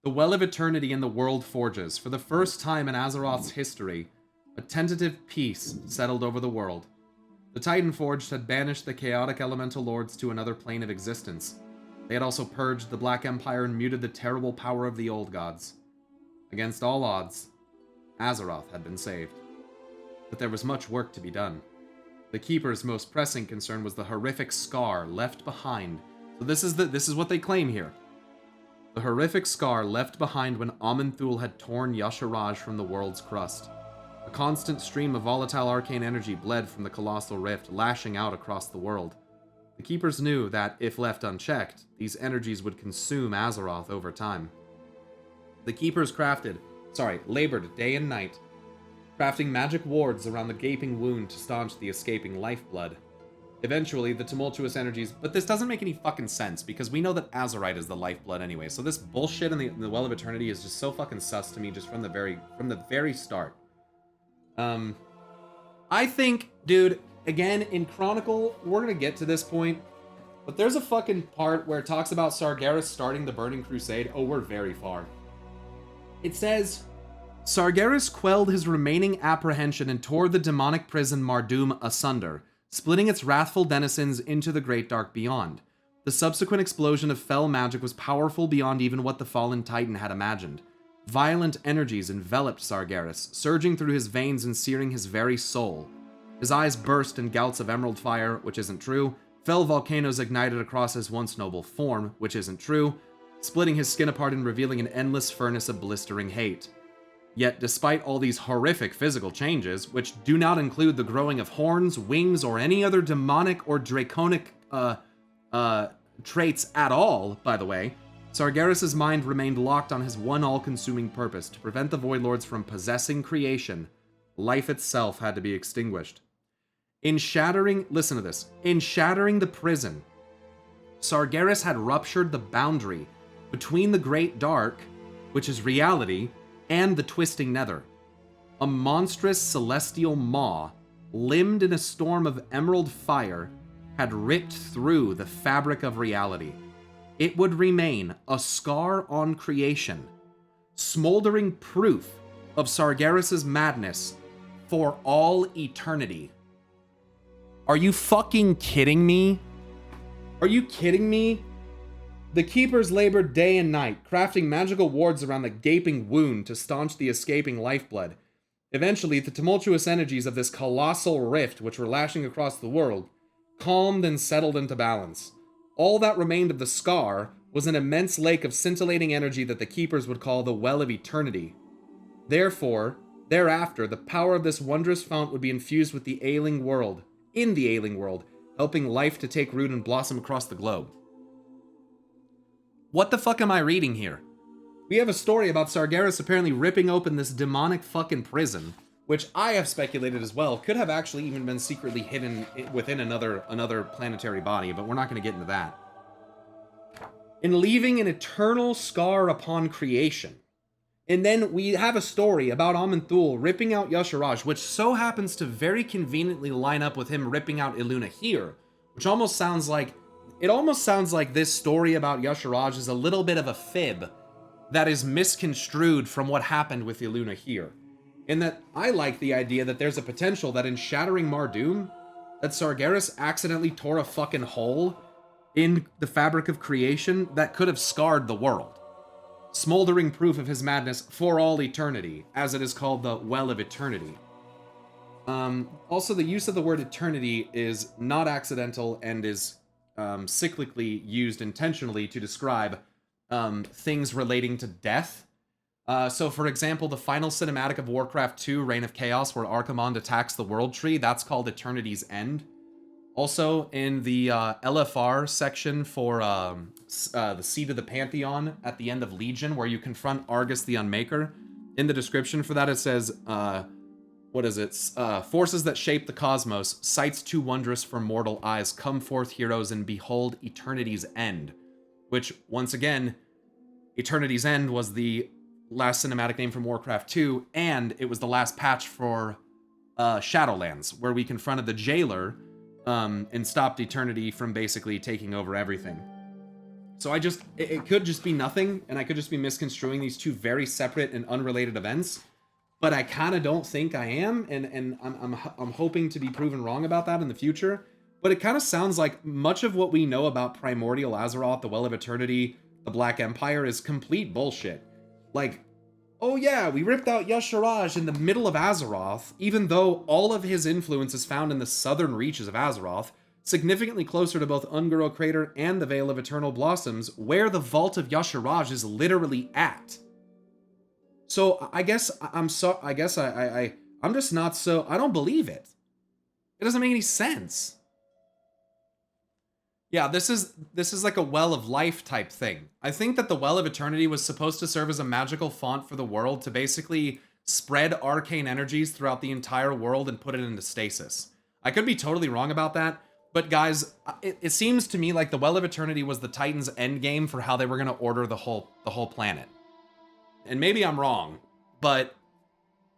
The Well of Eternity in the World Forges. For the first time in Azeroth's history, a tentative peace settled over the world. The Titan Forged had banished the chaotic elemental lords to another plane of existence. They had also purged the Black Empire and muted the terrible power of the old gods. Against all odds, Azeroth had been saved. But there was much work to be done. The Keeper's most pressing concern was the horrific scar left behind. So this is what they claim here. The horrific scar left behind when Aman'Thul had torn Yasharaj from the world's crust. A constant stream of volatile arcane energy bled from the colossal rift, lashing out across the world. The Keepers knew that, if left unchecked, these energies would consume Azeroth over time. The Keepers labored day and night, crafting magic wards around the gaping wound to staunch the escaping lifeblood. Eventually, the tumultuous energies... But this doesn't make any fucking sense, because we know that Azerite is the lifeblood anyway, so this bullshit in the Well of Eternity is just so fucking sus to me just from the very start. I think, dude, again, in Chronicle, we're gonna get to this point, but there's a fucking part where it talks about Sargeras starting the Burning Crusade. Oh, we're very far. It says, Sargeras quelled his remaining apprehension and tore the demonic prison Mardum asunder, splitting its wrathful denizens into the great dark beyond. The subsequent explosion of fell magic was powerful beyond even what the fallen Titan had imagined. Violent energies enveloped Sargeras, surging through his veins and searing his very soul. His eyes burst in gouts of emerald fire, which isn't true. Fell volcanoes ignited across his once noble form, which isn't true, splitting his skin apart and revealing an endless furnace of blistering hate. Yet, despite all these horrific physical changes, which do not include the growing of horns, wings, or any other demonic or draconic, traits at all, by the way, Sargeras' mind remained locked on his one all-consuming purpose, to prevent the Void Lords from possessing creation. Life itself had to be extinguished. Listen to this, in shattering the prison, Sargeras had ruptured the boundary between the Great Dark, which is reality, and the twisting nether. A monstrous celestial maw, limbed in a storm of emerald fire, had ripped through the fabric of reality. It would remain a scar on creation, smoldering proof of Sargeras' madness for all eternity. Are you fucking kidding me? Are you kidding me? The Keepers labored day and night, crafting magical wards around the gaping wound to staunch the escaping lifeblood. Eventually, the tumultuous energies of this colossal rift, which were lashing across the world, calmed and settled into balance. All that remained of the scar was an immense lake of scintillating energy that the Keepers would call the Well of Eternity. Thereafter, the power of this wondrous fount would be infused with the ailing world, helping life to take root and blossom across the globe. What the fuck am I reading here? We have a story about Sargeras apparently ripping open this demonic fucking prison, which I have speculated as well could have actually even been secretly hidden within another planetary body, but we're not going to get into that. In leaving an eternal scar upon creation. And then we have a story about Aman'Thul ripping out Yasharaj, which so happens to very conveniently line up with him ripping out Illuna here, which almost sounds like this story about Yasharaj is a little bit of a fib that is misconstrued from what happened with Illuna here. In that, I like the idea that there's a potential that in shattering Mardum, that Sargeras accidentally tore a fucking hole in the fabric of creation that could have scarred the world. Smoldering proof of his madness for all eternity, as it is called the Well of Eternity. Also, the use of the word eternity is not accidental and is cyclically used intentionally to describe things relating to death. So, for example, the final cinematic of Warcraft 2, Reign of Chaos, where Archimonde attacks the World Tree, that's called Eternity's End. Also, in the LFR section for the Seat of the Pantheon at the end of Legion, where you confront Argus the Unmaker, in the description for that it says, forces that shape the cosmos, sights too wondrous for mortal eyes, come forth heroes and behold Eternity's End. Which, once again, Eternity's End was the last cinematic name from Warcraft 2, and it was the last patch for Shadowlands, where we confronted the Jailer and stopped Eternity from basically taking over everything. So it could just be nothing, and I could just be misconstruing these two very separate and unrelated events. But I kind of don't think I am, and I'm hoping to be proven wrong about that in the future. But it kind of sounds like much of what we know about Primordial Azeroth, the Well of Eternity, the Black Empire is complete bullshit. Like, oh yeah, we ripped out Yasharaj in the middle of Azeroth, even though all of his influence is found in the southern reaches of Azeroth, significantly closer to both Ungoro Crater and the Vale of Eternal Blossoms, where the Vault of Yasharaj is literally at. So I guess I'm just not so, I don't believe it. It doesn't make any sense. Yeah, this is like a Well of Life type thing. I think that the Well of Eternity was supposed to serve as a magical font for the world to basically spread arcane energies throughout the entire world and put it into stasis. I could be totally wrong about that, but guys, it seems to me like the Well of Eternity was the Titans' endgame for how they were going to order the whole planet. And maybe I'm wrong, but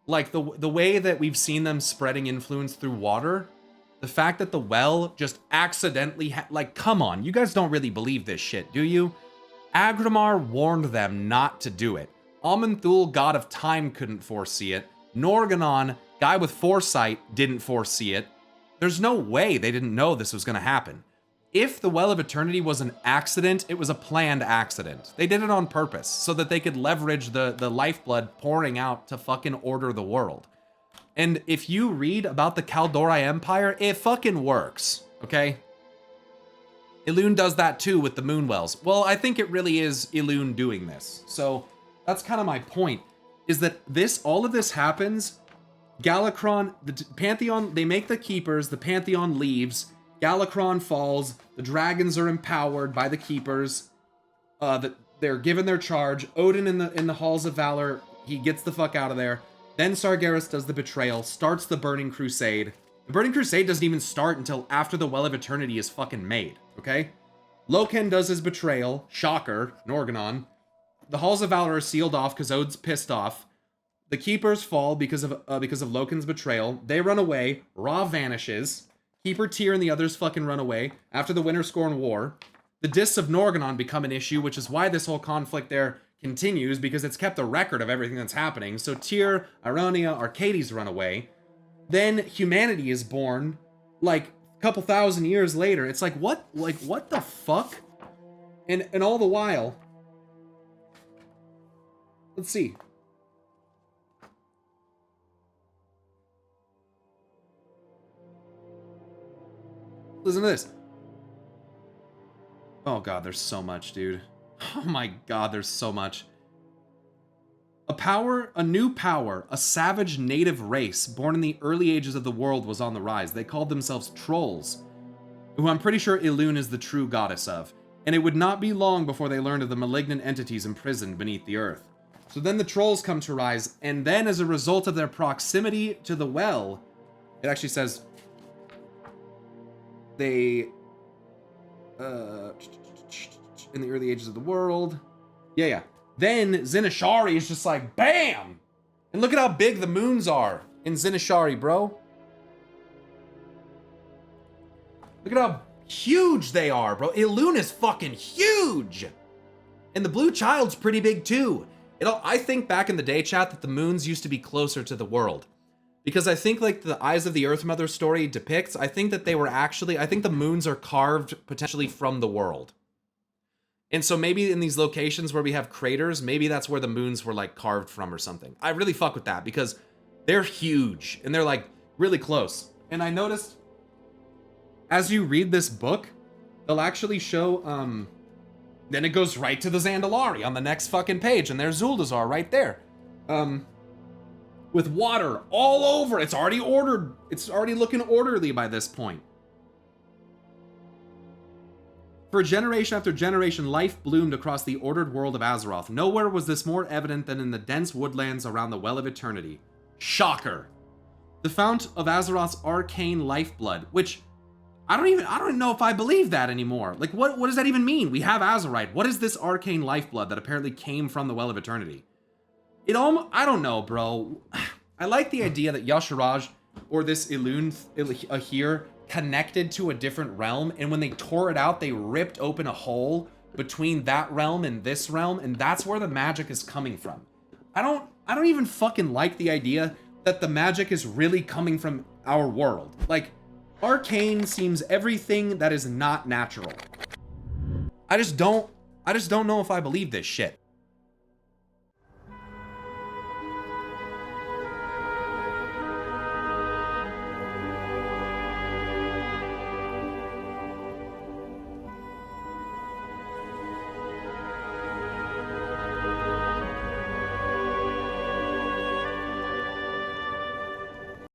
like the way that we've seen them spreading influence through water, the fact that the well just accidentally like, come on, you guys don't really believe this shit, do you? Agrimar warned them not to do it. Aman'Thul, god of time, couldn't foresee it. Norganon, guy with foresight, didn't foresee it. There's no way they didn't know this was going to happen. If the Well of Eternity was an accident, it was a planned accident. They did it on purpose so that they could leverage the lifeblood pouring out to fucking order the world. And if you read about the Kaldori Empire, it fucking works, okay? Elune does that too with the Moonwells. Well, I think it really is Elune doing this. So that's kind of my point, is that all of this happens. Galakrond, the Pantheon, they make the Keepers, the Pantheon leaves, Galakrond falls, the dragons are empowered by the Keepers, they're given their charge. Odin in the Halls of Valor, he gets the fuck out of there. Then Sargeras does the betrayal, starts the Burning Crusade. The Burning Crusade doesn't even start until after the Well of Eternity is fucking made, okay? Loken does his betrayal, shocker, Norganon. The Halls of Valor are sealed off because Od's pissed off. The Keepers fall because of Loken's betrayal. They run away. Ra vanishes. Keeper Tyr and the others fucking run away after the Winterscorn War. The Discs of Norganon become an issue, which is why this whole conflict there continues, because it's kept a record of everything that's happening. So Tyr, Ironia, Arcades run away. Then humanity is born, like a couple thousand years later. It's like what the fuck? And all the while, let's see. Listen to this. Oh god, there's so much, dude. Oh my god, there's so much. A new power, a savage native race born in the early ages of the world was on the rise. They called themselves Trolls, who I'm pretty sure Elune is the true goddess of. And it would not be long before they learned of the malignant entities imprisoned beneath the earth. So then the Trolls come to rise, and then as a result of their proximity to the well, it actually says they in the early ages of the world. Yeah. Then Zinashari is just like, BAM! And look at how big the moons are in Zinashari, bro. Look at how huge they are, bro. Elune is fucking huge! And the Blue Child's pretty big, too. I think back in the day, chat, that the moons used to be closer to the world. Because I think, like, the Eyes of the Earth Mother story depicts, I think that they were actually, I think the moons are carved potentially from the world. And so maybe in these locations where we have craters, maybe that's where the moons were, like, carved from or something. I really fuck with that because they're huge and they're, like, really close. And I noticed as you read this book, they'll actually show, then it goes right to the Zandalari on the next fucking page, and there's Zuldazar right there. With water all over. It's already ordered. It's already looking orderly by this point. For generation after generation, life bloomed across the ordered world of Azeroth. Nowhere was this more evident than in the dense woodlands around the Well of Eternity. Shocker. The fount of Azeroth's arcane lifeblood, which I don't even know if I believe that anymore. Like, what does that even mean? We have Azerite. What is this arcane lifeblood that apparently came from the Well of Eternity? I don't know, bro. I like the idea that Yasharaj or this Elune here connected to a different realm, and when they tore it out, they ripped open a hole between that realm and this realm, and that's where the magic is coming from. I don't even fucking like the idea that the magic is really coming from our world. Like, arcane seems everything that is not natural. I just don't know if I believe this shit.